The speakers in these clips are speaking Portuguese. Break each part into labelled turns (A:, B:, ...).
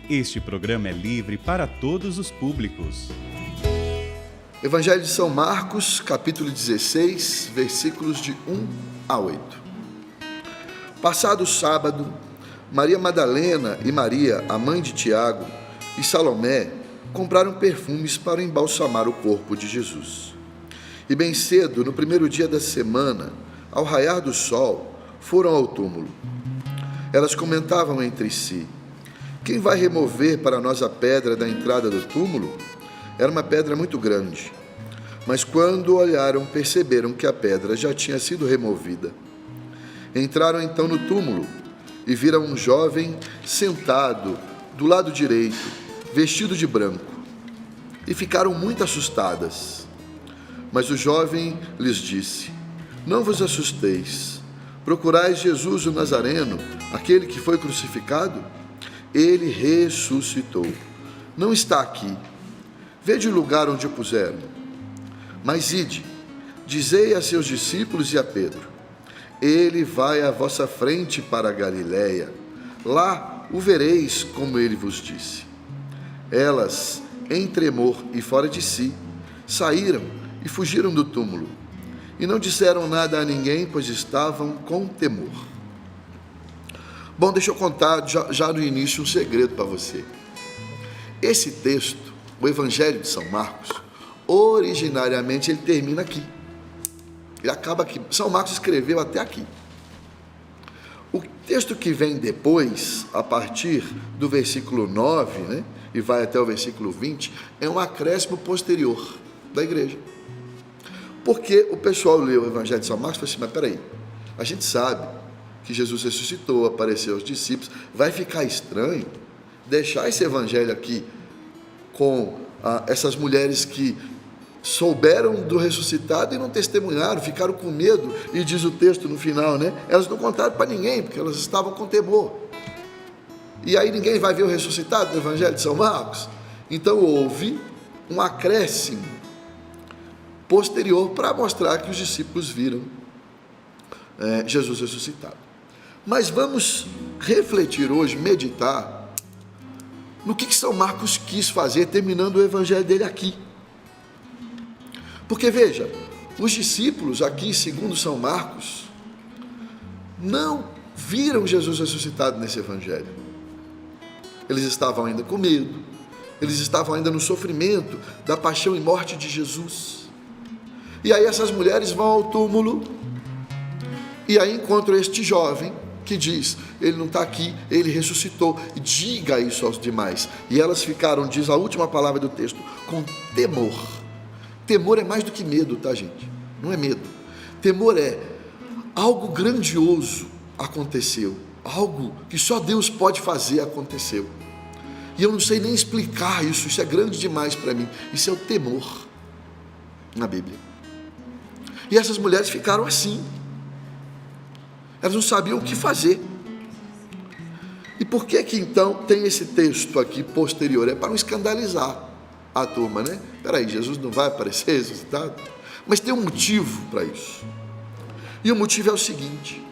A: Este programa é livre para todos os públicos.
B: Evangelho de São Marcos, capítulo 16, versículos de 1 a 8. Passado o sábado, Maria Madalena e Maria, a mãe de Tiago, e Salomé compraram perfumes para embalsamar o corpo de Jesus. E bem cedo, no primeiro dia da semana, ao raiar do sol, foram ao túmulo. Elas comentavam entre si: quem vai remover para nós a pedra da entrada do túmulo? Era uma pedra muito grande. Mas quando olharam, perceberam que a pedra já tinha sido removida. Entraram então no túmulo e viram um jovem sentado do lado direito, vestido de branco, e ficaram muito assustadas. Mas o jovem lhes disse: não vos assusteis. Procurais Jesus o Nazareno, aquele que foi crucificado? Ele ressuscitou. Não está aqui. Vede o lugar onde o puseram. Mas ide, dizei a seus discípulos e a Pedro: ele vai à vossa frente para a Galiléia. Lá o vereis como ele vos disse. Elas, em tremor e fora de si, saíram e fugiram do túmulo. E não disseram nada a ninguém, pois estavam com temor. Bom, deixa eu contar já no início um segredo para você. Esse texto, o Evangelho de São Marcos, originariamente ele termina aqui. Ele acaba aqui. São Marcos escreveu até aqui. O texto que vem depois, a partir do versículo 9, né, e vai até o versículo 20, é um acréscimo posterior da igreja. Porque o pessoal leu o Evangelho de São Marcos e falou assim: mas peraí, a gente sabe que Jesus ressuscitou, apareceu aos discípulos, vai ficar estranho deixar esse evangelho aqui com essas mulheres que souberam do ressuscitado e não testemunharam, ficaram com medo, e diz o texto no final, né? Elas não contaram para ninguém, porque elas estavam com temor. E aí ninguém vai ver o ressuscitado no Evangelho de São Marcos? Então houve um acréscimo posterior para mostrar que os discípulos viram Jesus ressuscitado. Mas vamos refletir hoje, meditar no que São Marcos quis fazer, terminando o evangelho dele aqui. Porque veja, os discípulos aqui, segundo São Marcos, não viram Jesus ressuscitado nesse evangelho. Eles estavam ainda com medo, eles estavam ainda no sofrimento da paixão e morte de Jesus. E aí essas mulheres vão ao túmulo e aí encontram este jovem que diz: ele não está aqui, ele ressuscitou, diga isso aos demais. E elas ficaram, diz a última palavra do texto, com temor. Temor é mais do que medo, tá, gente? Não é medo. Temor é algo grandioso aconteceu, algo que só Deus pode fazer aconteceu. E eu não sei nem explicar isso é grande demais para mim. Isso é o temor na Bíblia. E essas mulheres ficaram assim. Elas não sabiam o que fazer. E por que então tem esse texto aqui posterior? É para não escandalizar a turma, né? Peraí, Jesus não vai aparecer ressuscitado? Mas tem um motivo para isso. E o motivo é o seguinte: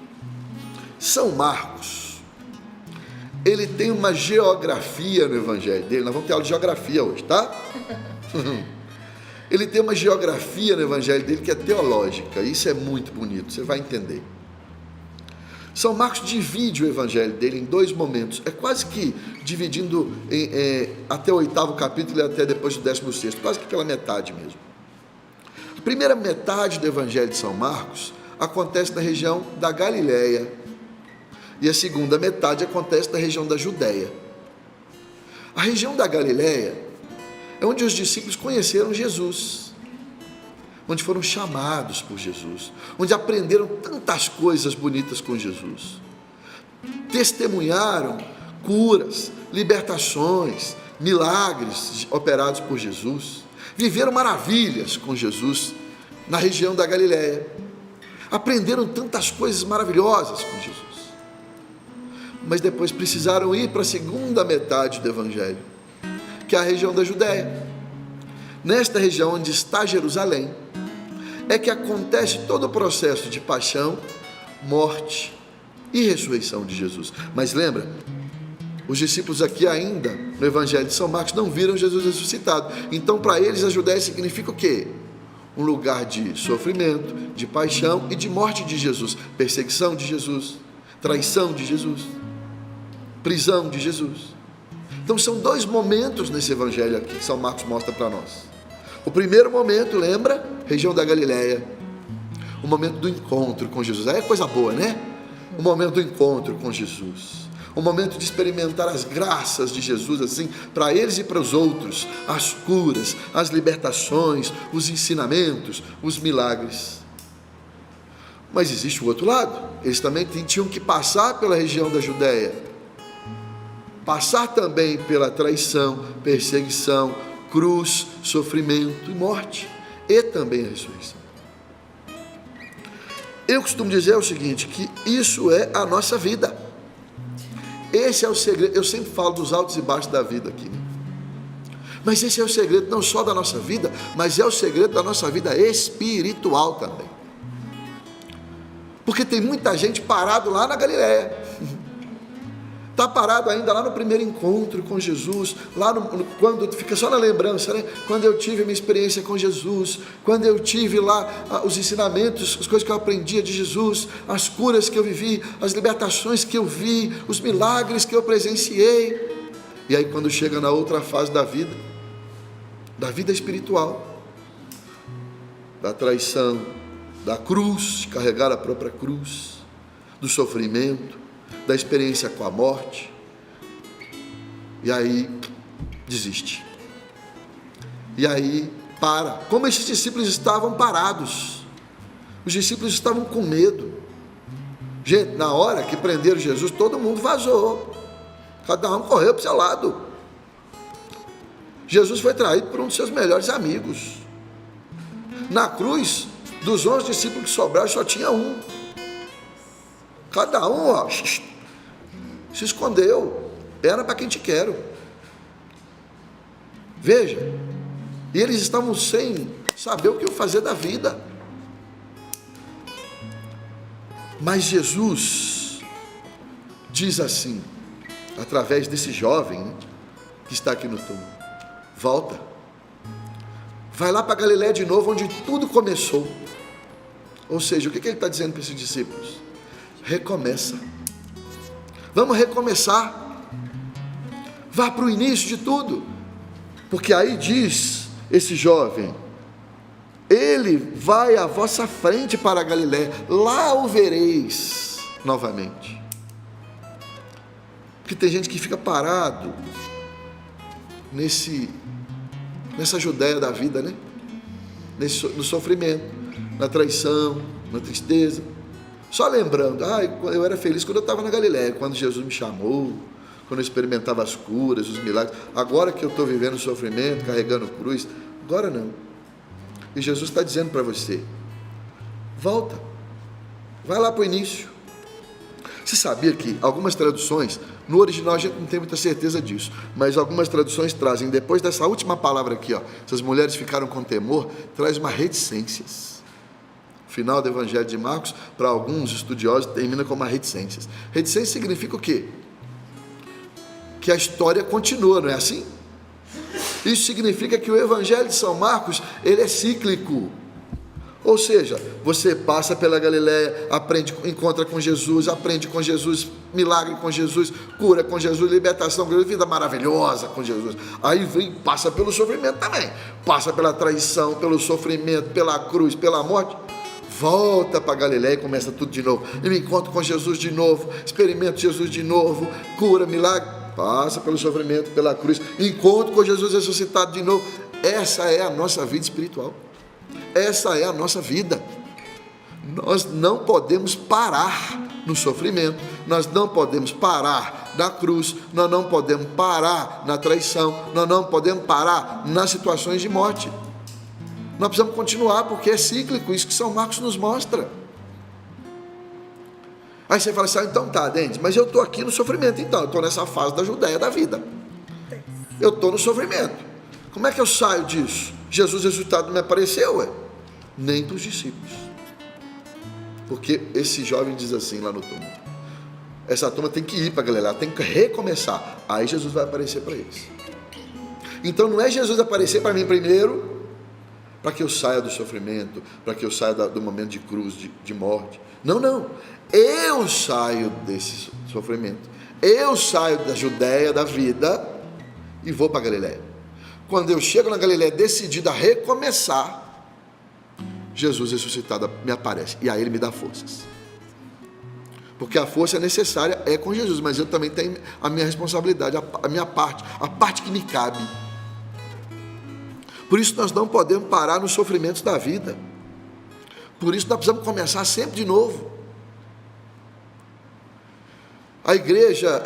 B: São Marcos, ele tem uma geografia no evangelho dele. Nós vamos ter aula de geografia hoje, tá? Ele tem uma geografia no evangelho dele que é teológica. Isso é muito bonito, você vai entender. São Marcos divide o evangelho dele em dois momentos, é quase que dividindo até o 8º capítulo e até depois do 16º, quase que pela metade mesmo. A primeira metade do evangelho de São Marcos acontece na região da Galiléia, e a segunda metade acontece na região da Judéia. A região da Galiléia é onde os discípulos conheceram Jesus, onde foram chamados por Jesus, onde aprenderam tantas coisas bonitas com Jesus, testemunharam curas, libertações, milagres operados por Jesus, viveram maravilhas com Jesus na região da Galiléia, aprenderam tantas coisas maravilhosas com Jesus, mas depois precisaram ir para a segunda metade do evangelho, que é a região da Judéia. Nesta região onde está Jerusalém, é que acontece todo o processo de paixão, morte e ressurreição de Jesus. Mas lembra, Os discípulos aqui ainda, no Evangelho de São Marcos, não viram Jesus ressuscitado. Então, para eles, a Judéia significa o quê? Um lugar de sofrimento, de paixão e de morte de Jesus. Perseguição de Jesus, traição de Jesus, prisão de Jesus. Então, são dois momentos nesse Evangelho aqui que São Marcos mostra para nós. O primeiro momento, lembra? Região da Galileia. O momento do encontro com Jesus. Aí é coisa boa, né? O momento do encontro com Jesus. O momento de experimentar as graças de Jesus, assim, para eles e para os outros, as curas, as libertações, os ensinamentos, os milagres. Mas existe o outro lado, eles também tinham que passar pela região da Judéia, passar também pela traição, perseguição, cruz, sofrimento e morte, e também a ressurreição. Eu costumo dizer o seguinte, que isso é a nossa vida. Esse é o segredo. Eu sempre falo dos altos e baixos da vida aqui, né? Mas esse é o segredo não só da nossa vida, mas é o segredo da nossa vida espiritual também. Porque tem muita gente parado lá na Galileia, está parado ainda lá no primeiro encontro com Jesus, lá quando fica só na lembrança, né? Quando eu tive a minha experiência com Jesus, quando eu tive lá os ensinamentos, as coisas que eu aprendia de Jesus, as curas que eu vivi, as libertações que eu vi, os milagres que eu presenciei. E aí quando chega na outra fase da vida espiritual, da traição, da cruz, carregar a própria cruz, do sofrimento, da experiência com a morte, e aí desiste, e aí para, como esses discípulos estavam parados, os discípulos estavam com medo. Gente, na hora que prenderam Jesus, todo mundo vazou, cada um correu para o seu lado. Jesus foi traído por um dos seus melhores amigos. Na cruz, dos 11 discípulos que sobraram, só tinha um. Cada um, ó, se escondeu. Era para quem te quero. Veja, e eles estavam sem saber o que fazer da vida. Mas Jesus diz assim, através desse jovem, né, que está aqui no túmulo: volta, vai lá para Galiléia de novo, onde tudo começou. Ou seja, o que ele está dizendo para esses discípulos? Recomeça, vamos recomeçar, vá para o início de tudo, porque aí diz esse jovem: ele vai à vossa frente para a Galiléia, lá o vereis novamente. Porque tem gente que fica parado nessa Judéia da vida, né? No sofrimento, na traição, na tristeza, só lembrando: eu era feliz quando eu estava na Galiléia, quando Jesus me chamou, quando eu experimentava as curas, os milagres. Agora que eu estou vivendo o sofrimento, carregando cruz, agora não. E Jesus está dizendo para você: volta, vai lá para o início. Você sabia que algumas traduções, no original a gente não tem muita certeza disso, mas algumas traduções trazem, depois dessa última palavra aqui, ó, essas mulheres ficaram com temor, traz uma reticências. O final do Evangelho de Marcos, para alguns estudiosos, termina com uma reticências. Reticência significa o quê? Que a história continua, não é assim? Isso significa que o Evangelho de São Marcos, ele é cíclico. Ou seja, você passa pela Galiléia, aprende, encontra com Jesus, aprende com Jesus, milagre com Jesus, cura com Jesus, libertação com Jesus, vida maravilhosa com Jesus. Aí vem, passa pelo sofrimento também, passa pela traição, pelo sofrimento, pela cruz, pela morte, volta para a Galiléia e começa tudo de novo. Eu me encontro com Jesus de novo, experimento Jesus de novo, cura, milagre, passa pelo sofrimento, pela cruz, encontro com Jesus ressuscitado de novo. Essa é a nossa vida espiritual. Essa é a nossa vida. Nós não podemos parar no sofrimento, nós não podemos parar na cruz, nós não podemos parar na traição, nós não podemos parar nas situações de morte. Nós precisamos continuar, porque é cíclico, isso que São Marcos nos mostra. Aí você fala assim: então tá, Dente, mas eu estou aqui no sofrimento, então, eu estou nessa fase da Judéia da vida, eu estou no sofrimento, como é que eu saio disso? Jesus ressuscitado não me apareceu, nem para os discípulos, porque esse jovem diz assim lá no túmulo: essa turma tem que ir para Galiléia, tem que recomeçar. Aí Jesus vai aparecer para eles. Então não é Jesus aparecer para mim primeiro, para que eu saia do sofrimento, para que eu saia do momento de cruz, de morte. Não. Eu saio desse sofrimento. Eu saio da Judéia, da vida, e vou para Galiléia. Quando eu chego na Galiléia decidido a recomeçar, Jesus ressuscitado me aparece. E aí ele me dá forças. Porque a força necessária é com Jesus, mas eu também tenho a minha responsabilidade, a minha parte, a parte que me cabe. Por isso nós não podemos parar nos sofrimentos da vida. Por isso nós precisamos começar sempre de novo. A igreja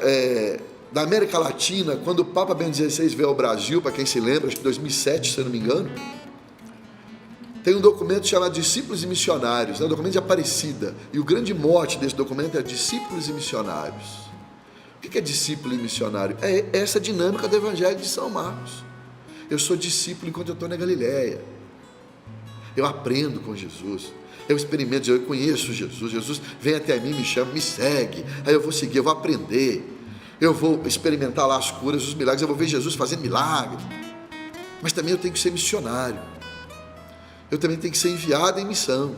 B: da América Latina, quando o Papa Bento XVI veio ao Brasil, para quem se lembra, acho que 2007, se eu não me engano, tem um documento chamado Discípulos e Missionários, um documento de Aparecida, e o grande mote desse documento é Discípulos e Missionários. O que é discípulo e missionário? É essa dinâmica do Evangelho de São Marcos. Eu sou discípulo enquanto eu estou na Galiléia, eu aprendo com Jesus, eu experimento, eu conheço Jesus, Jesus vem até mim, me chama, me segue, aí eu vou seguir, eu vou aprender, eu vou experimentar lá as curas, os milagres, eu vou ver Jesus fazendo milagres, mas também eu tenho que ser missionário, eu também tenho que ser enviado em missão.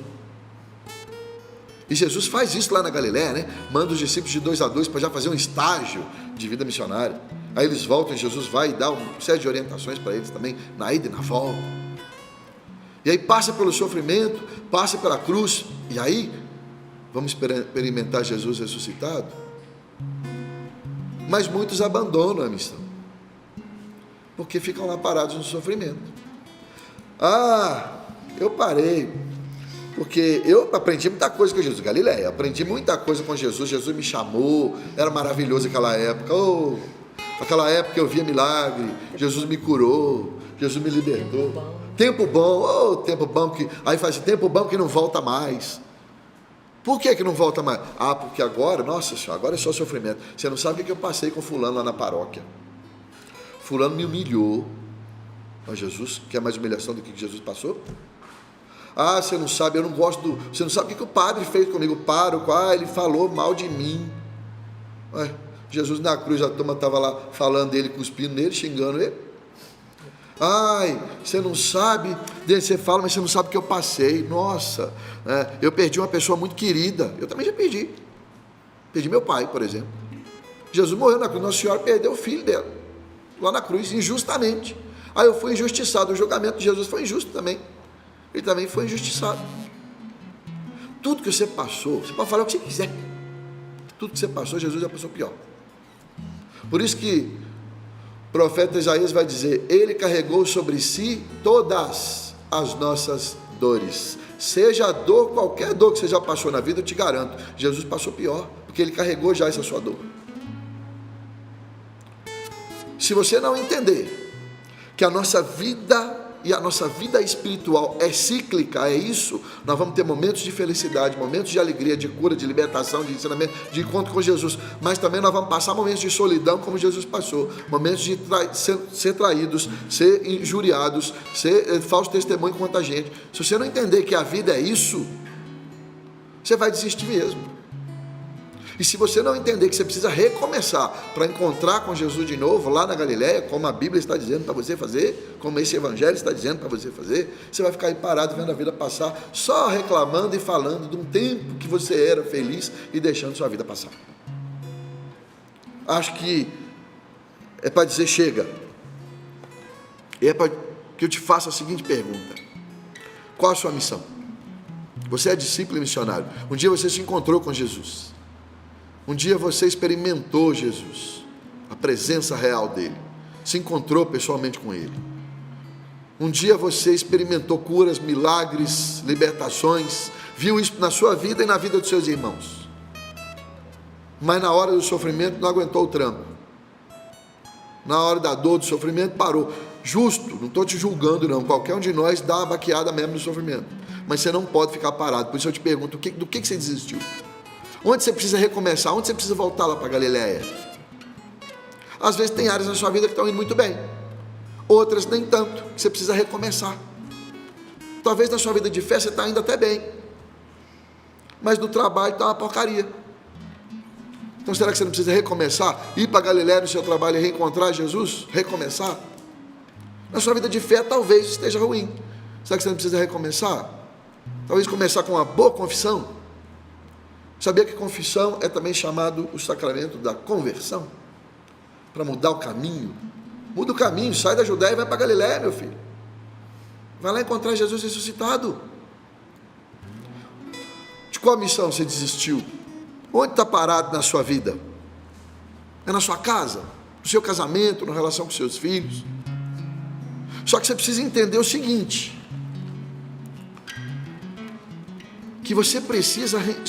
B: E Jesus faz isso lá na Galiléia, né? Manda os discípulos de 2 a 2 para já fazer um estágio de vida missionária. Aí eles voltam e Jesus vai e dá uma série de orientações para eles também, na ida e na volta. E aí passa pelo sofrimento, passa pela cruz, e aí vamos experimentar Jesus ressuscitado. Mas muitos abandonam a missão, porque ficam lá parados no sofrimento. Eu parei, porque eu aprendi muita coisa com Jesus, Galiléia, aprendi muita coisa com Jesus, Jesus me chamou, era maravilhoso aquela época, aquela época eu via milagre, Jesus me curou, Jesus me libertou, tempo bom, que aí faz tempo bom que não volta mais. Por que não volta mais? Porque agora, nossa senhora, agora é só sofrimento. Você não sabe o que eu passei com fulano lá na paróquia. Fulano me humilhou. Mas Jesus, quer mais humilhação do que Jesus passou? Você não sabe, eu não gosto você não sabe o que o padre fez comigo, o pároco, ele falou mal de mim. Jesus na cruz, a turma estava lá falando dele, cuspindo nele, xingando ele. Você não sabe, você fala, mas você não sabe o que eu passei. Nossa, eu perdi uma pessoa muito querida. Eu também já perdi meu pai, por exemplo. Jesus morreu na cruz, Nossa Senhora perdeu o filho dela, lá na cruz, injustamente. Eu fui injustiçado, o julgamento de Jesus foi injusto também. Ele também foi injustiçado. Tudo que você passou, você pode falar o que você quiser, tudo que você passou, Jesus já passou pior. Por isso que o profeta Isaías vai dizer: ele carregou sobre si todas as nossas dores. Seja a dor, qualquer dor que você já passou na vida, eu te garanto, Jesus passou pior, porque ele carregou já essa sua dor. Se você não entender que a nossa vida e a nossa vida espiritual é cíclica, é isso, nós vamos ter momentos de felicidade, momentos de alegria, de cura, de libertação, de ensinamento, de encontro com Jesus, mas também nós vamos passar momentos de solidão como Jesus passou, momentos de ser traídos, ser injuriados, ser falso testemunho com muita gente. Se você não entender que a vida é isso, você vai desistir mesmo. E se você não entender que você precisa recomeçar para encontrar com Jesus de novo lá na Galiléia, como a Bíblia está dizendo para você fazer, como esse Evangelho está dizendo para você fazer, você vai ficar aí parado vendo a vida passar, só reclamando e falando de um tempo que você era feliz e deixando sua vida passar. Acho que é para dizer chega. E é para que eu te faça a seguinte pergunta: qual a sua missão? Você é discípulo e missionário. Um dia você se encontrou com Jesus. Um dia você experimentou Jesus, a presença real dele, se encontrou pessoalmente com ele. Um dia você experimentou curas, milagres, libertações, viu isso na sua vida e na vida dos seus irmãos. Mas na hora do sofrimento não aguentou o tranco. Na hora da dor, do sofrimento, parou. Justo, não estou te julgando não, qualquer um de nós dá uma baqueada mesmo no sofrimento. Mas você não pode ficar parado, por isso eu te pergunto, do que você desistiu? Onde você precisa recomeçar? Onde você precisa voltar lá para Galiléia? Às vezes tem áreas na sua vida que estão indo muito bem, outras nem tanto, que você precisa recomeçar. Talvez na sua vida de fé você está indo até bem, mas no trabalho está uma porcaria. Então será que você não precisa recomeçar? Ir para Galiléia no seu trabalho e reencontrar Jesus? Recomeçar? Na sua vida de fé talvez esteja ruim. Será que você não precisa recomeçar? Talvez começar com uma boa confissão. Sabia que confissão é também chamado o sacramento da conversão? Para mudar o caminho. Muda o caminho, sai da Judéia e vai para Galiléia, meu filho. Vai lá encontrar Jesus ressuscitado. De qual missão você desistiu? Onde está parado na sua vida? É na sua casa? No seu casamento? Na relação com seus filhos? Só que você precisa entender o seguinte: que você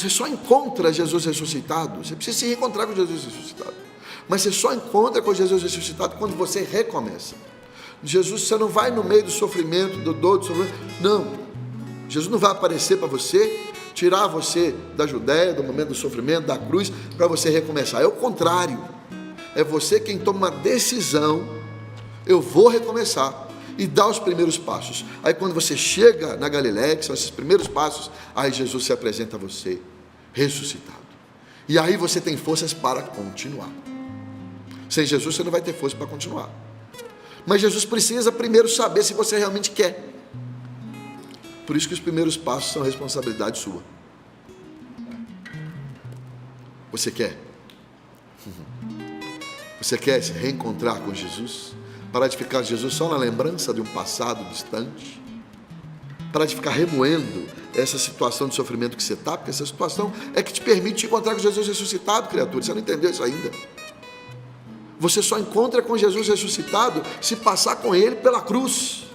B: só encontra Jesus ressuscitado, você precisa se reencontrar com Jesus ressuscitado, mas você só encontra com Jesus ressuscitado quando você recomeça. Jesus, você não vai no meio do sofrimento, do dor, do sofrimento, não. Jesus não vai aparecer para você, tirar você da Judéia, do momento do sofrimento, da cruz, para você recomeçar. É o contrário, é você quem toma uma decisão: eu vou recomeçar, e dá os primeiros passos. Aí quando você chega na Galiléia, que são esses primeiros passos, aí Jesus se apresenta a você, ressuscitado. E aí você tem forças para continuar. Sem Jesus você não vai ter força para continuar. Mas Jesus precisa primeiro saber se você realmente quer. Por isso que os primeiros passos são responsabilidade sua. Você quer? Você quer se reencontrar com Jesus? Parar de ficar Jesus só na lembrança de um passado distante? Parar de ficar remoendo essa situação de sofrimento que você está? Porque essa situação é que te permite te encontrar com Jesus ressuscitado, criatura. Você não entendeu isso ainda? Você só encontra com Jesus ressuscitado se passar com Ele pela cruz.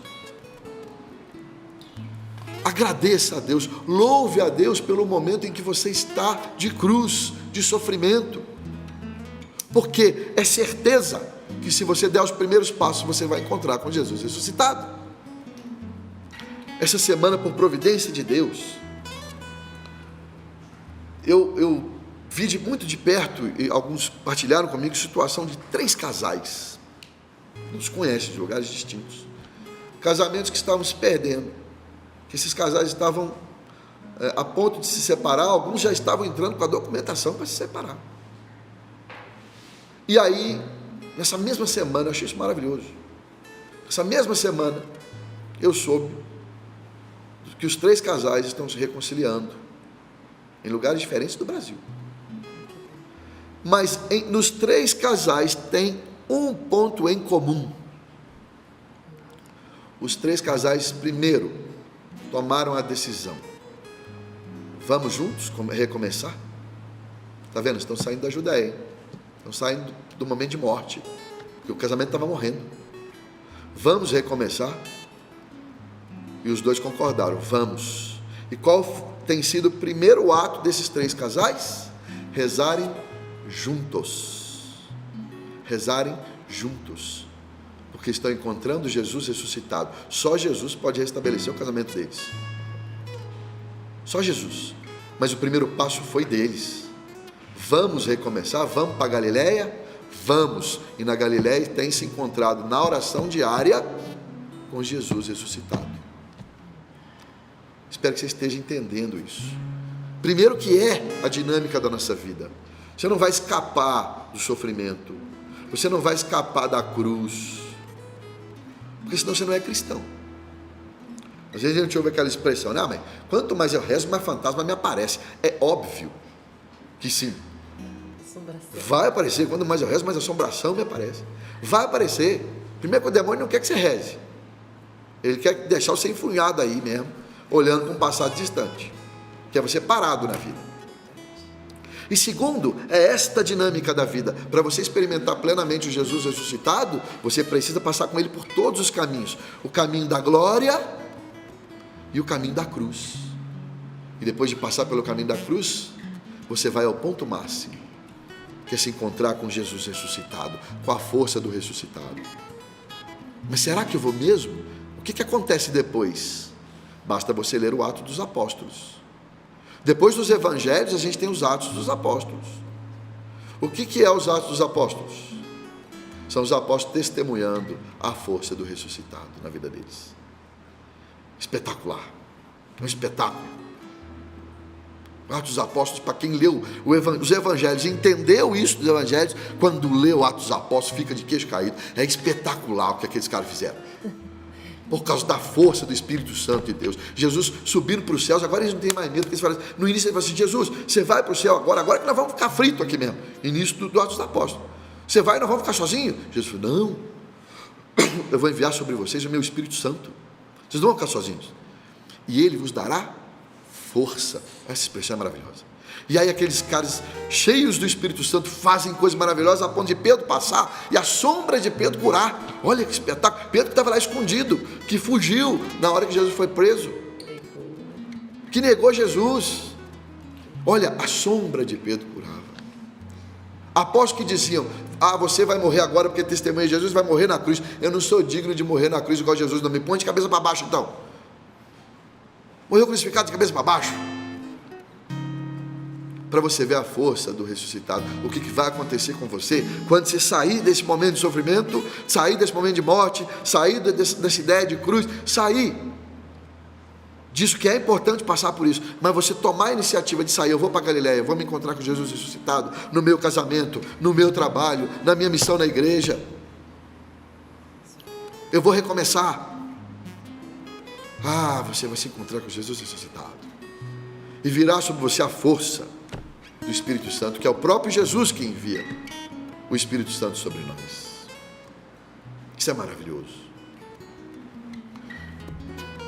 B: Agradeça a Deus, louve a Deus pelo momento em que você está de cruz, de sofrimento, porque é certeza que se você der os primeiros passos, você vai encontrar com Jesus ressuscitado. Essa semana, por providência de Deus, eu vi muito de perto, e alguns partilharam comigo, situação de 3 casais, nos conhecem de lugares distintos, casamentos que estavam se perdendo, que esses casais estavam a ponto de se separar, alguns já estavam entrando com a documentação para se separar. E aí, nessa mesma semana, eu achei isso maravilhoso, essa mesma semana, eu soube que os 3 casais estão se reconciliando, em lugares diferentes do Brasil. Mas nos 3 casais tem um ponto em comum. Os 3 casais, primeiro, tomaram a decisão: vamos juntos recomeçar? Está vendo? Estão saindo da Judéia, estão saindo do momento de morte, porque o casamento estava morrendo. Vamos recomeçar? E os 2 concordaram: vamos. E qual tem sido o primeiro ato desses 3 casais? Rezarem juntos. Rezarem juntos, porque estão encontrando Jesus ressuscitado. Só Jesus pode restabelecer o casamento deles. Só Jesus. Mas o primeiro passo foi deles. Vamos recomeçar? Vamos para a Galiléia? Vamos. E na Galiléia tem se encontrado na oração diária com Jesus ressuscitado. Espero que você esteja entendendo isso. Primeiro, que é a dinâmica da nossa vida. Você não vai escapar do sofrimento, você não vai escapar da cruz, porque senão você não é cristão. Às vezes a gente ouve aquela expressão: não, mas quanto mais eu rezo, mais fantasma me aparece. É óbvio que sim, vai aparecer. Quanto mais eu rezo, mais assombração me aparece. Vai aparecer. Primeiro, que o demônio não quer que você reze, ele quer deixar você enfunhado aí mesmo, olhando para um passado distante, quer você parado na vida. E segundo, é esta dinâmica da vida. Para você experimentar plenamente o Jesus ressuscitado, você precisa passar com Ele por todos os caminhos: o caminho da glória e o caminho da cruz. E depois de passar pelo caminho da cruz, você vai ao ponto máximo, que é se encontrar com Jesus ressuscitado, com a força do ressuscitado. Mas será que eu vou mesmo? O que acontece depois? Basta você ler o Atos dos Apóstolos. Depois dos Evangelhos, a gente tem os Atos dos Apóstolos. O que é os Atos dos Apóstolos? São os apóstolos testemunhando a força do ressuscitado na vida deles. Espetacular. É um espetáculo. Atos dos Apóstolos, para quem leu os evangelhos, entendeu isso dos evangelhos, quando leu Atos dos Apóstolos, fica de queixo caído. É espetacular o que aqueles caras fizeram. Por causa da força do Espírito Santo de Deus. Jesus subindo para os céus, agora eles não têm mais medo, porque eles falam, no início ele falou assim, Jesus, você vai para o céu agora que nós vamos ficar fritos aqui mesmo. Início do Atos dos Apóstolos. Você vai e nós vamos ficar sozinhos? Jesus falou, não, eu vou enviar sobre vocês o meu Espírito Santo. Vocês não vão ficar sozinhos. E ele vos dará força. Essa expressão é maravilhosa. E aí aqueles caras cheios do Espírito Santo fazem coisas maravilosas a ponto de Pedro passar e a sombra de Pedro curar. Olha que espetáculo. Pedro que estava lá escondido, que fugiu na hora que Jesus foi preso, que negou Jesus. Olha, a sombra de Pedro curava. Apóstolos que diziam, você vai morrer agora porque testemunha de Jesus, vai morrer na cruz. Eu não sou digno de morrer na cruz igual Jesus, não me põe de cabeça para baixo então. Morreu crucificado de cabeça para baixo. Para você ver a força do ressuscitado, o que vai acontecer com você quando você sair desse momento de sofrimento, sair desse momento de morte, sair dessa ideia de cruz, sair disso que é importante passar por isso, mas você tomar a iniciativa de sair. Eu vou para Galileia, eu vou me encontrar com Jesus ressuscitado, no meu casamento, no meu trabalho, na minha missão na igreja, eu vou recomeçar. Você vai se encontrar com Jesus ressuscitado e virá sobre você a força do Espírito Santo, que é o próprio Jesus que envia o Espírito Santo sobre nós. Isso é maravilhoso.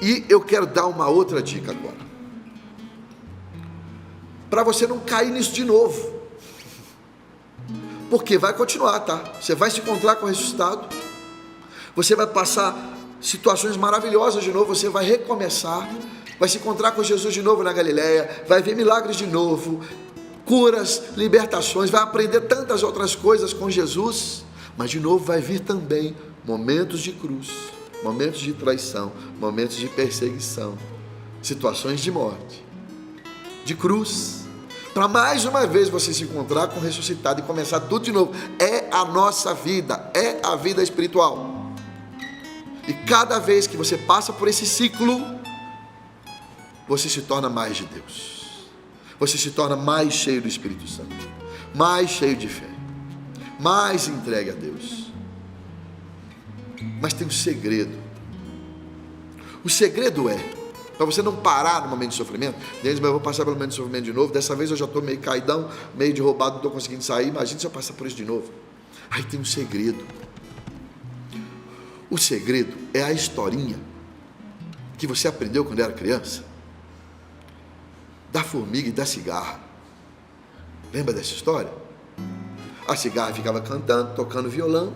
B: E eu quero dar uma outra dica agora, para você não cair nisso de novo, porque vai continuar, tá? Você vai se encontrar com o ressuscitado, você vai passar situações maravilhosas de novo, você vai recomeçar, vai se encontrar com Jesus de novo na Galileia, vai ver milagres de novo, curas, libertações, vai aprender tantas outras coisas com Jesus, mas de novo vai vir também momentos de cruz, momentos de traição, momentos de perseguição, situações de morte, de cruz, para mais uma vez você se encontrar com o ressuscitado e começar tudo de novo. É a nossa vida, é a vida espiritual. E cada vez que você passa por esse ciclo, você se torna mais de Deus. Você se torna mais cheio do Espírito Santo, mais cheio de fé, mais entregue a Deus. Mas tem um segredo. O segredo é, para você não parar no momento de sofrimento, mas eu vou passar pelo momento de sofrimento de novo, dessa vez eu já estou meio caidão, meio derrubado, não estou conseguindo sair, imagina se eu passar por isso de novo. Aí tem um segredo. O segredo é a historinha que você aprendeu quando era criança, da formiga e da cigarra. Lembra dessa história? A cigarra ficava cantando, tocando violão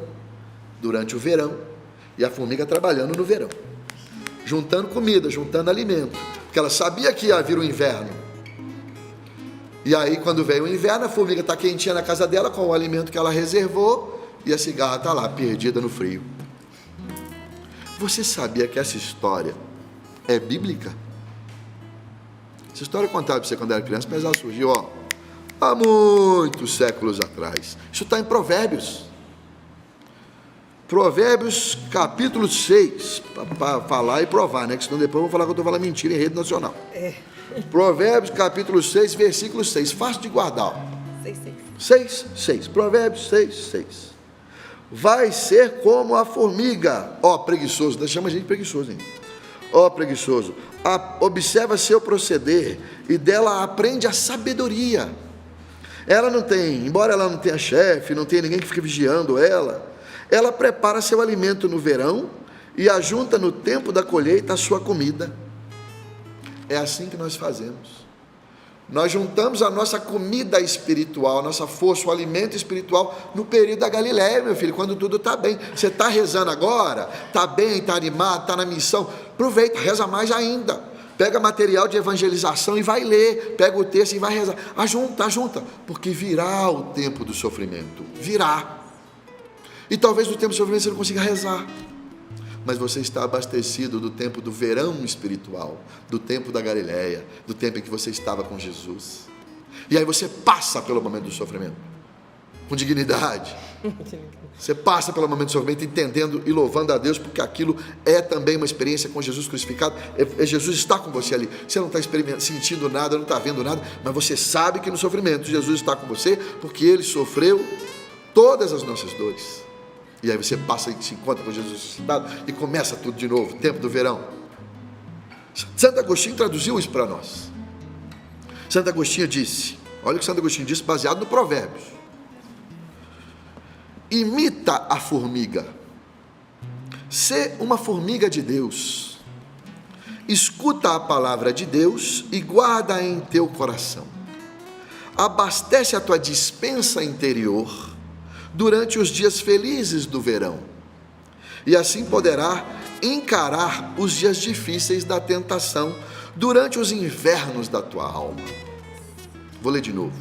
B: durante o verão, e a formiga trabalhando no verão, juntando comida, juntando alimento, porque ela sabia que ia vir o inverno. E aí quando veio o inverno, a formiga está quentinha na casa dela com o alimento que ela reservou, e a cigarra está lá, perdida no frio. Você sabia que essa história é bíblica? Essa história contada para você quando era criança, mas ela surgiu há muitos séculos atrás. Isso está em Provérbios. Provérbios capítulo 6, para falar e provar, né? Que senão depois eu vou falar que eu estou falando mentira em rede nacional. Provérbios capítulo 6, versículo 6. Fácil de guardar. 6. Provérbios 6. Vai ser como a formiga, preguiçoso, chama a gente preguiçoso, hein? Preguiçoso, observa seu proceder e dela aprende a sabedoria. Ela não tem, embora ela não tenha chefe, não tenha ninguém que fique vigiando ela prepara seu alimento no verão e ajunta no tempo da colheita a sua comida. É assim que nós fazemos. Nós juntamos a nossa comida espiritual, a nossa força, o alimento espiritual no período da Galileia, meu filho, quando tudo está bem. Você está rezando agora, está bem, está animado, está na missão, aproveita, reza mais ainda. Pega material de evangelização e vai ler, pega o texto e vai rezar. Ajunta, porque virá o tempo do sofrimento, virá. E talvez no tempo do sofrimento você não consiga rezar, mas você está abastecido do tempo do verão espiritual, do tempo da Galileia, do tempo em que você estava com Jesus. E aí você passa pelo momento do sofrimento, com dignidade, Você passa pelo momento de sofrimento entendendo e louvando a Deus, porque aquilo é também uma experiência com Jesus crucificado. Jesus está com você ali. Você não está sentindo nada, não está vendo nada, mas você sabe que no sofrimento Jesus está com você, porque Ele sofreu todas as nossas dores. E aí você passa e se encontra com Jesus ressuscitado e começa tudo de novo, tempo do verão. Santo Agostinho traduziu isso para nós. Santo Agostinho disse, olha o que Santo Agostinho disse, baseado no Provérbios: imita a formiga, sê uma formiga de Deus, escuta a palavra de Deus e guarda em teu coração, abastece a tua despensa interior durante os dias felizes do verão, e assim poderá encarar os dias difíceis da tentação durante os invernos da tua alma. Vou ler de novo.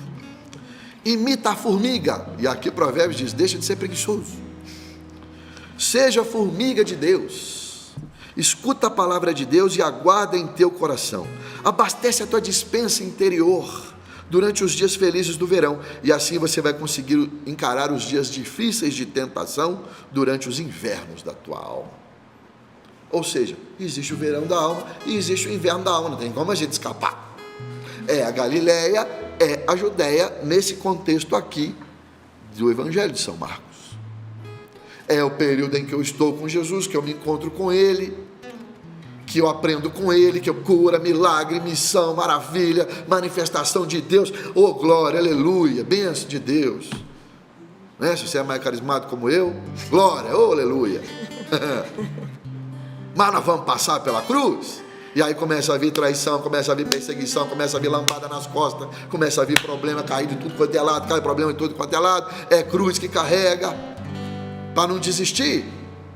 B: Imita a formiga, e aqui o Provérbios diz, deixa de ser preguiçoso, seja formiga de Deus, escuta a palavra de Deus e aguarda em teu coração, abastece a tua despensa interior durante os dias felizes do verão, e assim você vai conseguir encarar os dias difíceis de tentação durante os invernos da tua alma. Ou seja, existe o verão da alma e existe o inverno da alma, não tem como a gente escapar. É a Galileia, é a Judéia, nesse contexto aqui do Evangelho de São Marcos. É o período em que eu estou com Jesus, que eu me encontro com Ele, que eu aprendo com Ele, que eu cura, milagre, missão, maravilha, manifestação de Deus, oh glória, aleluia, bênção de Deus, né? Se você é mais carismático como eu, glória, oh aleluia. Mas nós vamos passar pela cruz, e aí começa a vir traição, começa a vir perseguição, começa a vir lampada nas costas, começa a vir problema, cair de tudo quanto é lado, cai problema de tudo quanto é lado, é cruz que carrega, para não desistir.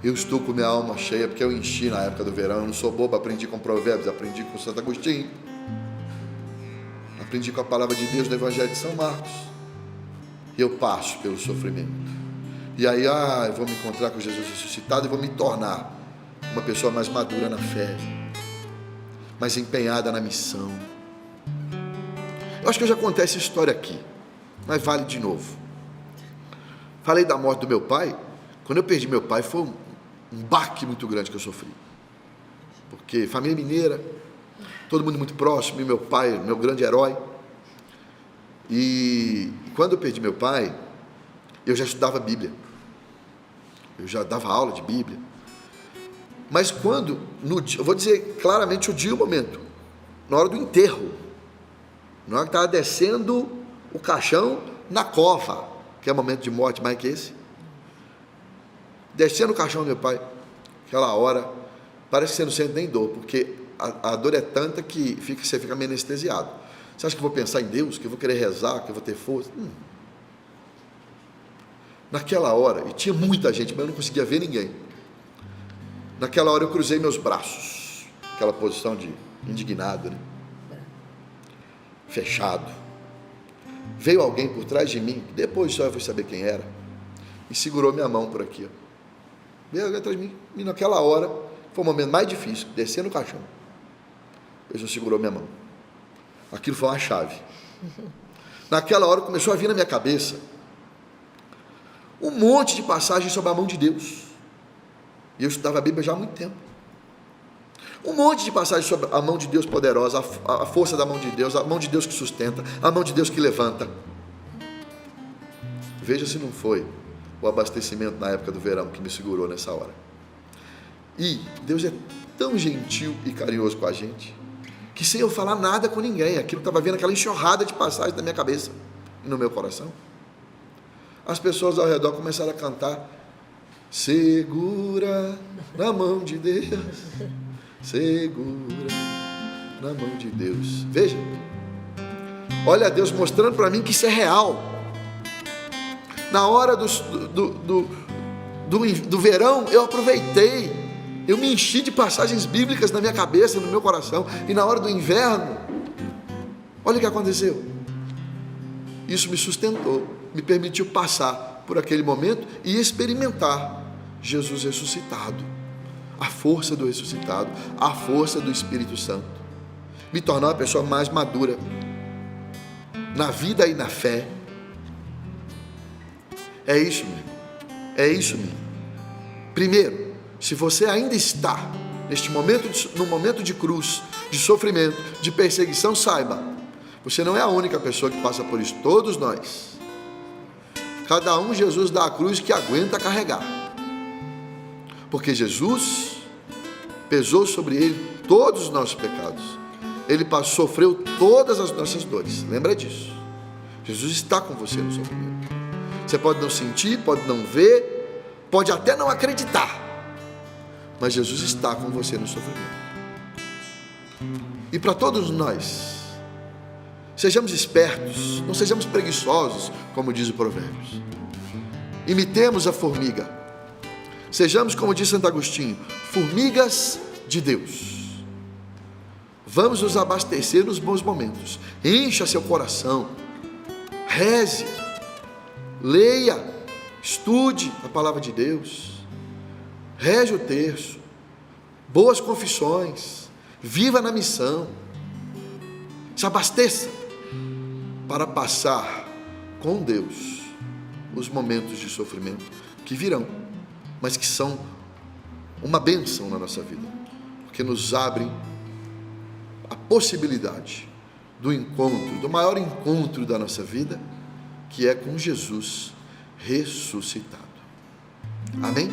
B: Eu estou com minha alma cheia, porque eu enchi na época do verão, eu não sou bobo, aprendi com Provérbios, aprendi com Santo Agostinho, aprendi com a palavra de Deus no Evangelho de São Marcos, e eu passo pelo sofrimento, e aí, eu vou me encontrar com Jesus ressuscitado, e vou me tornar uma pessoa mais madura na fé, mais empenhada na missão. Eu acho que eu já contei essa história aqui, mas vale de novo. Falei da morte do meu pai. Quando eu perdi meu pai, foi um baque muito grande que eu sofri, porque família mineira, todo mundo muito próximo, e meu pai, meu grande herói. E quando eu perdi meu pai, eu já estudava Bíblia, eu já dava aula de Bíblia. Mas quando, eu vou dizer claramente o dia e o momento, na hora do enterro, na hora que estava descendo o caixão na cova, que é momento de morte mais que esse, descendo o caixão do meu pai, aquela hora, parece que você não sente nem dor, porque a dor é tanta que você fica meio anestesiado. Você acha que eu vou pensar em Deus, que eu vou querer rezar, que eu vou ter força? Naquela hora, e tinha muita gente, mas eu não conseguia ver ninguém. Naquela hora eu cruzei meus braços, aquela posição de indignado, né? Fechado. Veio alguém por trás de mim, depois só eu fui saber quem era, e segurou minha mão por aqui, ó. Veio alguém atrás de mim, e naquela hora foi o momento mais difícil, descer no caixão. Ele só segurou minha mão. Aquilo foi uma chave. Naquela hora começou a vir na minha cabeça um monte de passagens sobre a mão de Deus. E eu estudava a Bíblia já há muito tempo. Um monte de passagens sobre a mão de Deus poderosa, a força da mão de Deus, a mão de Deus que sustenta, a mão de Deus que levanta. Veja se não foi o abastecimento na época do verão que me segurou nessa hora. E Deus é tão gentil e carinhoso com a gente, que sem eu falar nada com ninguém, aquilo estava vendo aquela enxurrada de passagens na minha cabeça e no meu coração. As pessoas ao redor começaram a cantar: segura na mão de Deus, segura na mão de Deus. Veja, olha Deus mostrando para mim que isso é real. Na hora do verão, eu aproveitei, eu me enchi de passagens bíblicas na minha cabeça, no meu coração. E na hora do inverno, olha o que aconteceu. Isso me sustentou, me permitiu passar por aquele momento e experimentar Jesus ressuscitado, a força do ressuscitado, a força do Espírito Santo, me tornar uma pessoa mais madura na vida e na fé. É isso, meu irmão. É isso mesmo. Primeiro, se você ainda está no momento de cruz, de sofrimento, de perseguição, saiba, você não é a única pessoa que passa por isso. Todos nós. Cada um, Jesus dá a cruz que aguenta carregar, porque Jesus pesou sobre ele todos os nossos pecados. Ele sofreu todas as nossas dores. Lembra disso. Jesus está com você no sofrimento. Você pode não sentir, pode não ver, pode até não acreditar, mas Jesus está com você no sofrimento. E para todos nós, sejamos espertos, não sejamos preguiçosos, como diz o Provérbios. Imitemos a formiga. Sejamos, como diz Santo Agostinho, formigas de Deus. Vamos nos abastecer nos bons momentos. Encha seu coração. Reze. Leia. Estude a palavra de Deus. Reze o terço. Boas confissões. Viva na missão. Se abasteça para passar com Deus os momentos de sofrimento que virão, mas que são uma bênção na nossa vida, porque nos abrem a possibilidade do encontro, do maior encontro da nossa vida, que é com Jesus ressuscitado. Amém?